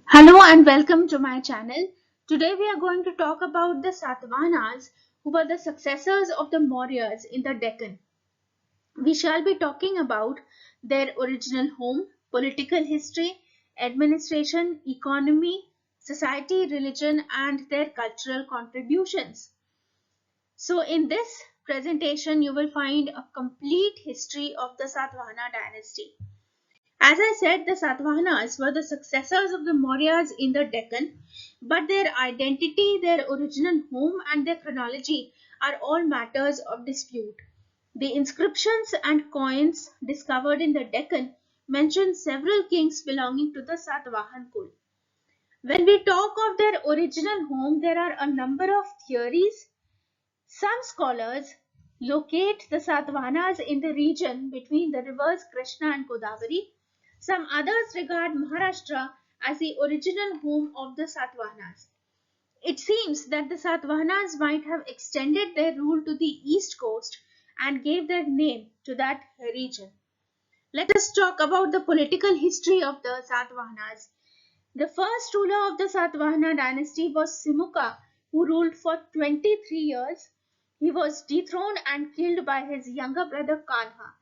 Hello and welcome to my channel. Today we are going to talk about the Satavahanas, who were the successors of the Mauryas in the Deccan. We shall be talking about their original home, political history, administration, economy, society, religion, and their cultural contributions. So in this presentation, you will find a complete history of the Satavahana dynasty. As I said, the Satavahanas were the successors of the Mauryas in the Deccan, but their identity, their original home, and their chronology are all matters of dispute. The inscriptions and coins discovered in the Deccan mention several kings belonging to the Satavahan Kul. When we talk of their original home, there are a number of theories. Some scholars locate the Satavahanas in the region between the rivers Krishna and Godavari. Some others regard Maharashtra as the original home of the Satavahanas. It seems that the Satavahanas might have extended their rule to the east coast and gave their name to that region. Let us talk about the political history of the Satavahanas. The first ruler of the Satavahana dynasty was Simuka, who ruled for 23 years. He was dethroned and killed by his younger brother Kanha.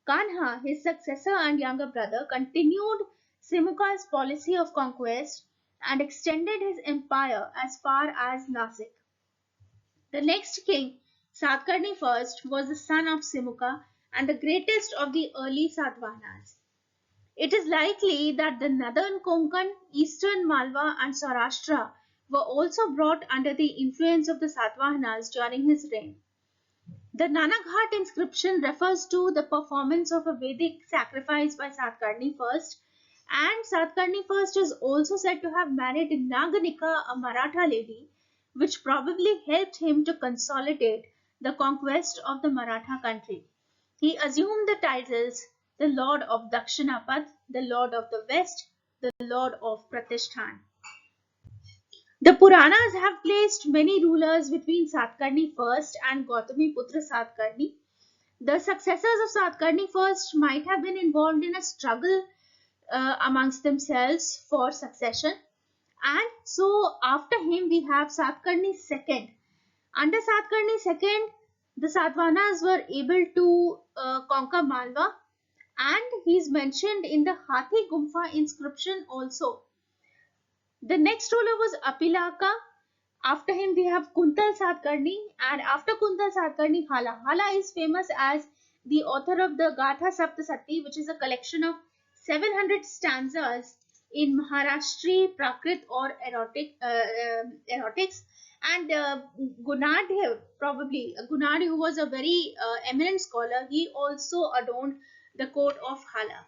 Kanha, his successor and younger brother, continued Simuka's policy of conquest and extended his empire as far as Nasik. The next king, Satkarni I, was the son of Simuka and the greatest of the early Satavahanas. It is likely that the northern Konkan, eastern Malwa and Saurashtra were also brought under the influence of the Satavahanas during his reign. The Nanaghat inscription refers to the performance of a Vedic sacrifice by Satkarni I, and Satkarni I is also said to have married Naganika, a Maratha lady, which probably helped him to consolidate the conquest of the Maratha country. He assumed the titles the Lord of Dakshinapad, the Lord of the West, the Lord of Pratishthan. The Puranas have placed many rulers between Satkarni I and Gautami Putra Satkarni. The successors of Satkarni I might have been involved in a struggle amongst themselves for succession. And so after him we have Satkarni II. Under Satkarni II, the Satavahanas were able to conquer Malwa, and he is mentioned in the Hathi Gumfa inscription also. The next ruler was Apilaka. After him we have Kuntal Satkarni, and after Kuntal Satkarni, Hala. Hala is famous as the author of the Gatha Saptasati, which is a collection of 700 stanzas in Maharashtri, Prakrit or erotics. And Gunadhev, probably Gunadi, who was a very eminent scholar, he also adorned the court of Hala.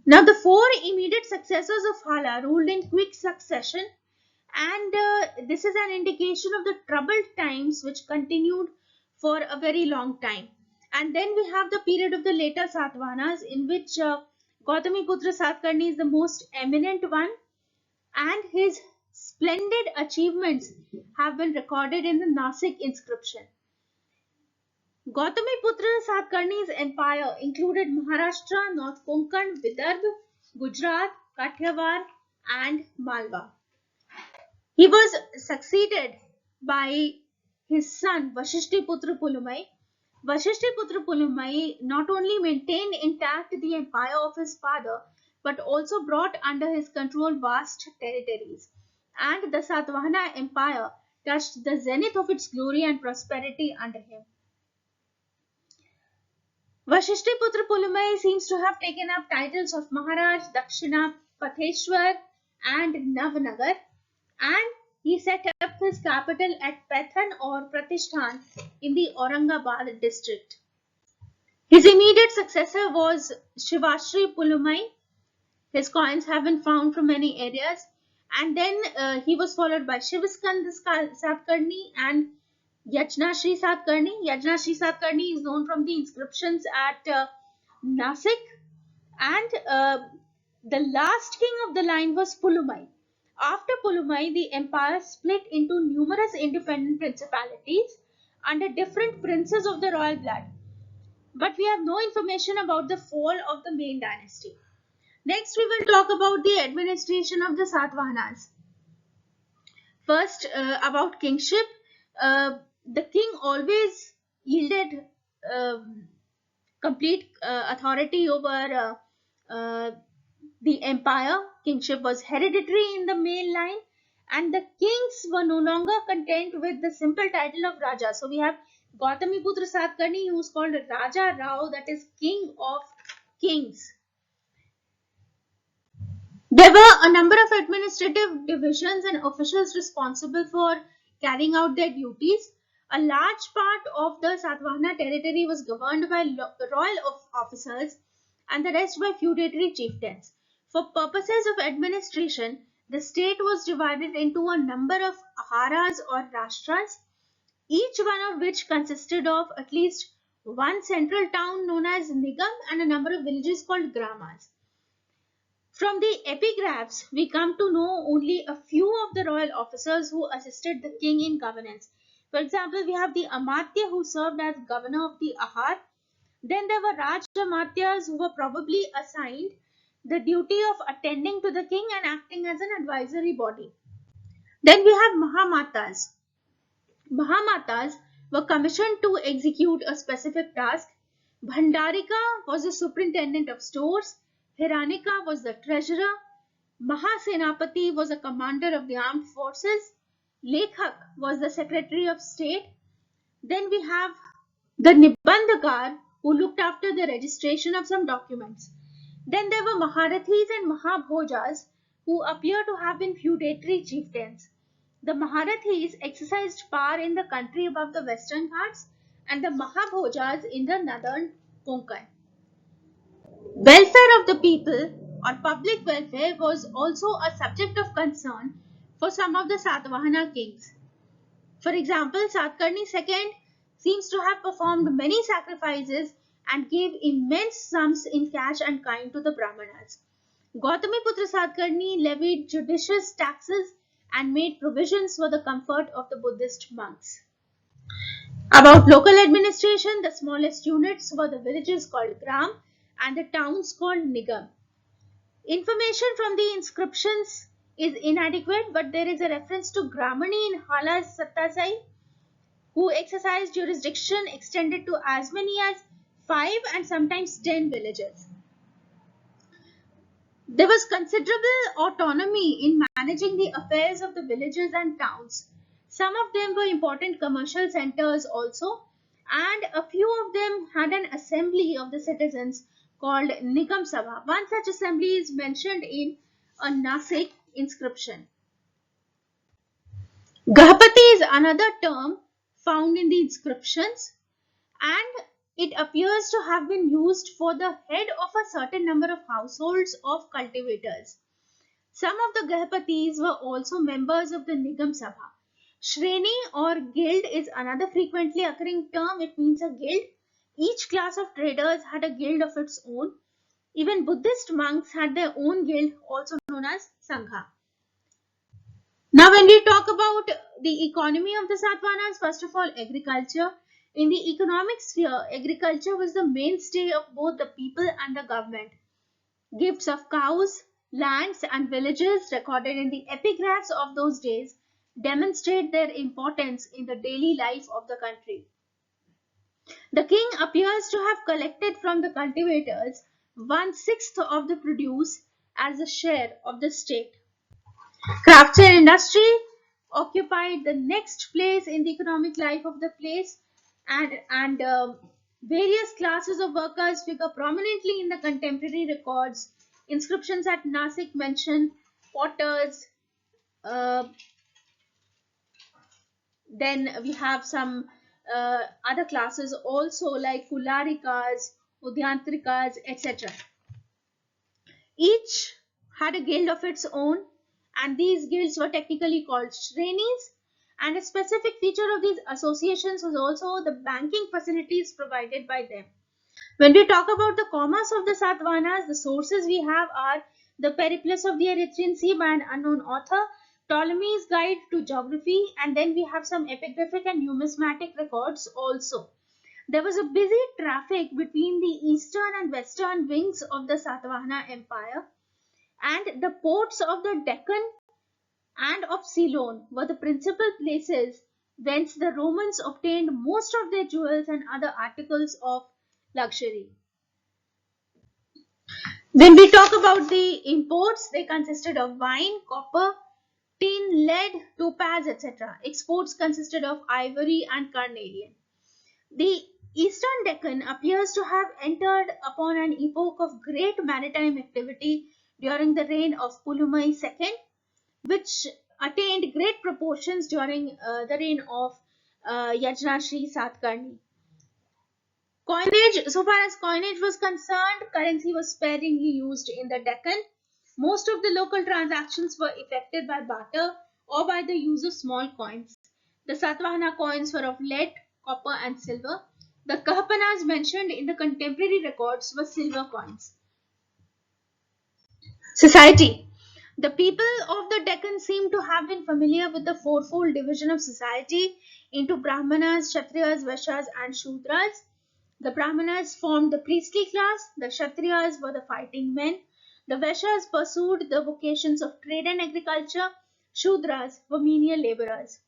Now, the four immediate successors of Hala ruled in quick succession, and this is an indication of the troubled times which continued for a very long time. And then we have the period of the later Satavahanas, in which Gautami Putra Satkarni is the most eminent one, and his splendid achievements have been recorded in the Nasik inscription. Gautami Putra Satkarni's empire included Maharashtra, North Konkan, Vidarbha, Gujarat, Kathiawar, and Malwa. He was succeeded by his son Vashishti Putra Pulumai. Vashishti Putra Pulumai not only maintained intact the empire of his father, but also brought under his control vast territories. And the Satavahana empire touched the zenith of its glory and prosperity under him. Vashishti Putra Pulumai seems to have taken up titles of Maharaj, Dakshina, Patheshwar, and Navnagar, and he set up his capital at Pathan or Pratishthan in the Aurangabad district. His immediate successor was Shivashri Pulumai. His coins have been found from many areas, and then he was followed by Shivaskand Satkarni and Yajnashri Satkarni. Yajnashri Satkarni is known from the inscriptions at Nasik, and the last king of the line was Pulumai. After Pulumai, the empire split into numerous independent principalities under different princes of the royal blood. but we have no information about the fall of the main dynasty. Next, we will talk about the administration of the Satavahanas. First, about kingship. The king always yielded complete authority over the empire. Kingship was hereditary in the male line, and the kings were no longer content with the simple title of Raja. So we have Gautami Putra Satkarni, who is called Raja Rao, that is king of kings. There were a number of administrative divisions and officials responsible for carrying out their duties. A large part of the Satavahana territory was governed by royal officers and the rest by feudatory chieftains. For purposes of administration, the state was divided into a number of aharas or rashtras, each one of which consisted of at least one central town known as Nigam and a number of villages called gramas. From the epigraphs, we come to know only a few of the royal officers who assisted the king in governance. For example, we have the Amatya who served as governor of the Ahar. Then there were Raj Amatyas who were probably assigned the duty of attending to the king and acting as an advisory body. Then we have Mahamatas. Mahamatas were commissioned to execute a specific task. Bhandarika was the superintendent of stores. Hiranika was the treasurer. Mahasenapati was a commander of the armed forces. Lekhak was the secretary of state. Then we have the Nibandhakar who looked after the registration of some documents. Then there were Maharathis and Mahabhojas who appear to have been feudatory chieftains. The Maharathis exercised power in the country above the western Ghats and the Mahabhojas in the northern Konkan. Welfare of the people or public welfare was also a subject of concern for some of the Satavahana kings. For example, Satkarni II seems to have performed many sacrifices and gave immense sums in cash and kind to the Brahmanas. Gautami Putra Satkarni levied judicious taxes and made provisions for the comfort of the Buddhist monks. About local administration, the smallest units were the villages called Gram and the towns called Nigam. Information from the inscriptions is inadequate, but there is a reference to Gramani in Hala's Sattasai, who exercised jurisdiction extended to as many as 5 and sometimes 10 villages. There was considerable autonomy in managing the affairs of the villages and towns. Some of them were important commercial centers also, and a few of them had an assembly of the citizens called Nigam Sabha. One such assembly is mentioned in a Nasik inscription. Gahapati is another term found in the inscriptions, and it appears to have been used for the head of a certain number of households of cultivators. Some of the Gahapatis were also members of the Nigam Sabha. Shreni or guild is another frequently occurring term. It means a guild. Each class of traders had a guild of its own. Even Buddhist monks had their own guild, also known as Sangha. Now, when we talk about the economy of the Satavahanas, first of all, agriculture. In the economic sphere, agriculture was the mainstay of both the people and the government. Gifts of cows, lands, and villages recorded in the epigraphs of those days demonstrate their importance in the daily life of the country. The king appears to have collected from the cultivators 1/6 of the produce as a share of the state. Crafts and industry occupied the next place in the economic life of the place, and various classes of workers figure prominently in the contemporary records. Inscriptions at Nasik mention potters. Uh, then we have some other classes also like Kularikas, Udyantrikas, etc. Each had a guild of its own, and these guilds were technically called shrenis. And a specific feature of these associations was also the banking facilities provided by them. When we talk about the commerce of the Satavahanas, the sources we have are the Periplus of the Erythraean Sea by an unknown author, Ptolemy's Guide to Geography, and then we have some epigraphic and numismatic records also. There was a busy traffic between the eastern and western wings of the Satavahana Empire, and the ports of the Deccan and of Ceylon were the principal places whence the Romans obtained most of their jewels and other articles of luxury. When we talk about the imports, they consisted of wine, copper, tin, lead, topaz, etc. Exports consisted of ivory and carnelian. The eastern Deccan appears to have entered upon an epoch of great maritime activity during the reign of Pulumai II, which attained great proportions during the reign of Yajnashri Satkarni. Coinage, so far as coinage was concerned, currency was sparingly used in the Deccan. Most of the local transactions were effected by barter or by the use of small coins. The Satavahana coins were of lead, copper, and silver. The Kahpanas mentioned in the contemporary records were silver coins. Society. The people of the Deccan seem to have been familiar with the fourfold division of society into Brahmanas, Kshatriyas, Vaishyas, and Shudras. The Brahmanas formed the priestly class, the Kshatriyas were the fighting men, the Vaishyas pursued the vocations of trade and agriculture, Shudras were menial laborers.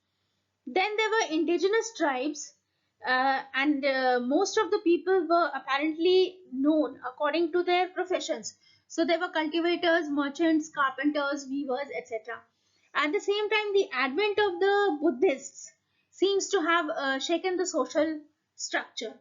Then there were indigenous tribes, and most of the people were apparently known according to their professions. So there were cultivators, merchants, carpenters, weavers, etc. At the same time, the advent of the Buddhists seems to have shaken the social structure.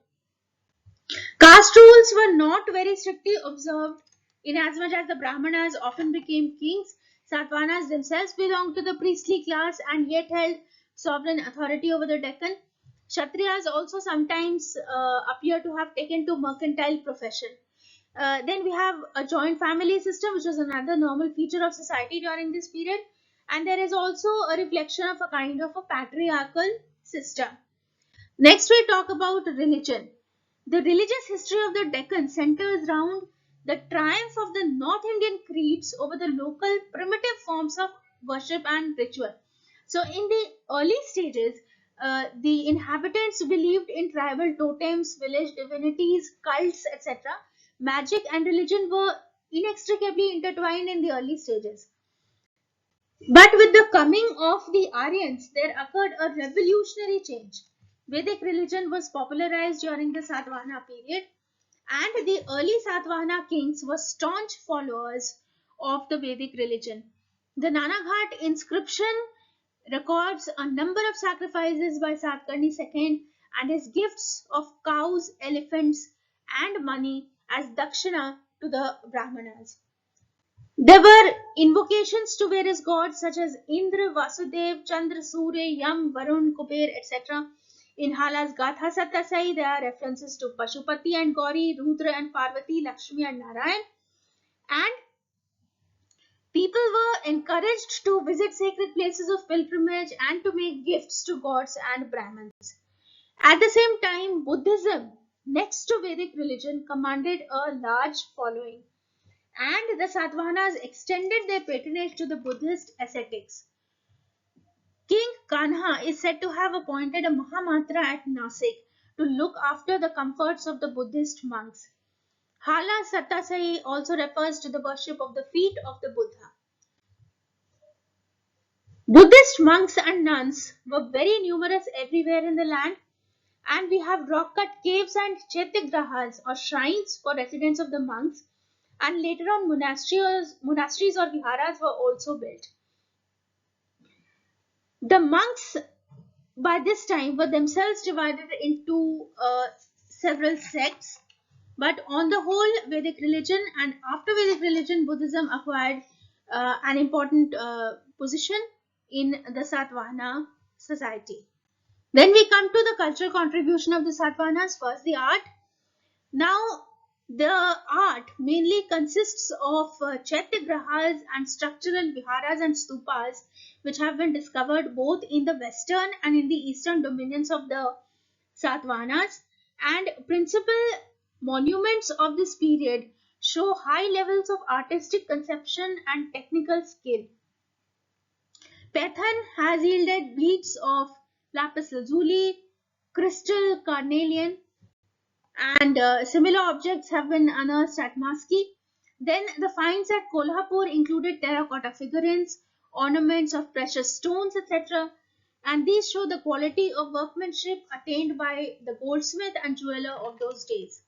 Caste rules were not very strictly observed, inasmuch as the Brahmanas often became kings. Satavahanas themselves belonged to the priestly class and yet held sovereign authority over the Deccan. Kshatriyas also sometimes appear to have taken to mercantile profession. Then we have a joint family system, which was another normal feature of society during this period. And there is also a reflection of a kind of a patriarchal system. Next, we talk about religion. The religious history of the Deccan centers around the triumph of the North Indian creeds over the local primitive forms of worship and ritual. So, in the early stages, the inhabitants believed in tribal totems, village divinities, cults, etc. Magic and religion were inextricably intertwined in the early stages. But with the coming of the Aryans, there occurred a revolutionary change. Vedic religion was popularized during the Satavahana period, and the early Satavahana kings were staunch followers of the Vedic religion. The Nanaghat inscription records a number of sacrifices by Satkarni II and his gifts of cows, elephants, and money as dakshina to the Brahmanas. There were invocations to various gods such as Indra, Vasudev, Chandra, Surya, Yam, Varun, Kuber, etc. In Hala's Gatha Satasai, there are references to Pashupati and Gauri, Rudra and Parvati, Lakshmi and Narayan. And people were encouraged to visit sacred places of pilgrimage and to make gifts to gods and Brahmins. At the same time, Buddhism, next to Vedic religion, commanded a large following, and the Satavahanas extended their patronage to the Buddhist ascetics. King Kanha is said to have appointed a Mahamatra at Nasik to look after the comforts of the Buddhist monks. Hala Satasai also refers to the worship of the feet of the Buddha. Buddhist monks and nuns were very numerous everywhere in the land, and we have rock cut caves and chaityagrahas or shrines for residents of the monks, and later on monasteries or viharas were also built. The monks by this time were themselves divided into several sects, but on the whole, Vedic religion and after Vedic religion, Buddhism acquired an important position in the Satvahana society. Then we come to the cultural contribution of the Satavahanas. First, the art. Now, the art mainly consists of chaityagrahas and structural viharas and stupas, which have been discovered both in the western and in the eastern dominions of the Satavahanas. And principal monuments of this period show high levels of artistic conception and technical skill. Pathan has yielded beads of lapis lazuli, crystal carnelian, and similar objects have been unearthed at Maski. Then the finds at Kolhapur included terracotta figurines, ornaments of precious stones, etc. And these show the quality of workmanship attained by the goldsmith and jeweler of those days.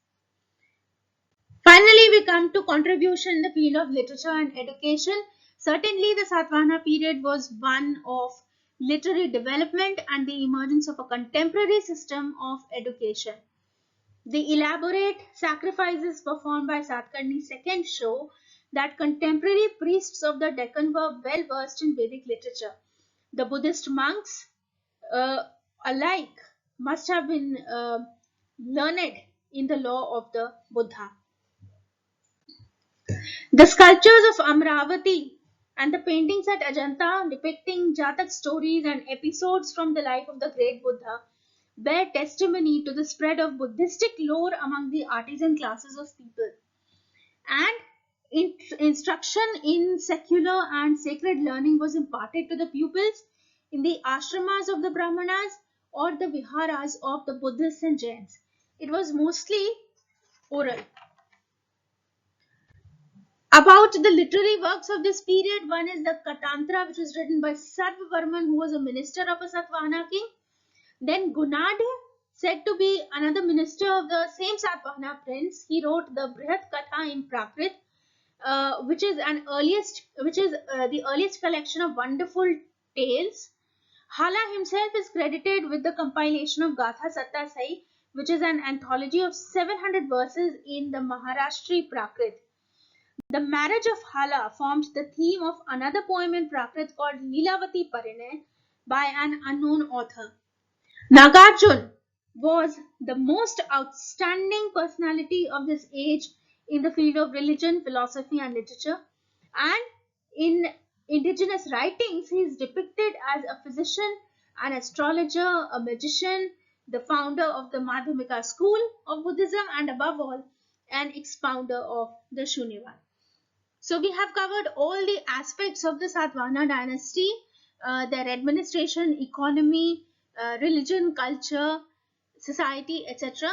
Finally, we come to contribution in the field of literature and education. Certainly, the Satavahana period was one of literary development and the emergence of a contemporary system of education. The elaborate sacrifices performed by Satkarni's second show that contemporary priests of the Deccan were well versed in Vedic literature. The Buddhist monks uh, alike must have been learned in the law of the Buddha. The sculptures of Amravati and the paintings at Ajanta depicting Jatak stories and episodes from the life of the great Buddha bear testimony to the spread of Buddhistic lore among the artisan classes of people. And instruction in secular and sacred learning was imparted to the pupils in the ashramas of the Brahmanas or the viharas of the Buddhists and Jains. It was mostly oral. About the literary works of this period, one is the Katantra, which was written by Sarvavarman, who was a minister of a Satvahana king. Then Gunad, said to be another minister of the same Satvahana prince, he wrote the Brihat Katha in Prakrit, which is the earliest collection of wonderful tales. Hala himself is credited with the compilation of Gatha Satta Sai, which is an anthology of 700 verses in the Maharashtri Prakrit. The marriage of Hala formed the theme of another poem in Prakrit called Lilavati Parinay by an unknown author. Nagarjun was the most outstanding personality of this age in the field of religion, philosophy, and literature. And in indigenous writings, he is depicted as a physician, an astrologer, a magician, the founder of the Madhyamika school of Buddhism, and above all, an expounder of the Shunyavad. So we have covered all the aspects of the Satvahana dynasty, their administration, economy, religion, culture, society, etc.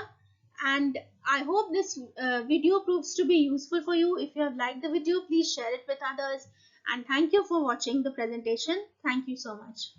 And I hope this video proves to be useful for you. If you have liked the video, please share it with others. And thank you for watching the presentation. Thank you so much.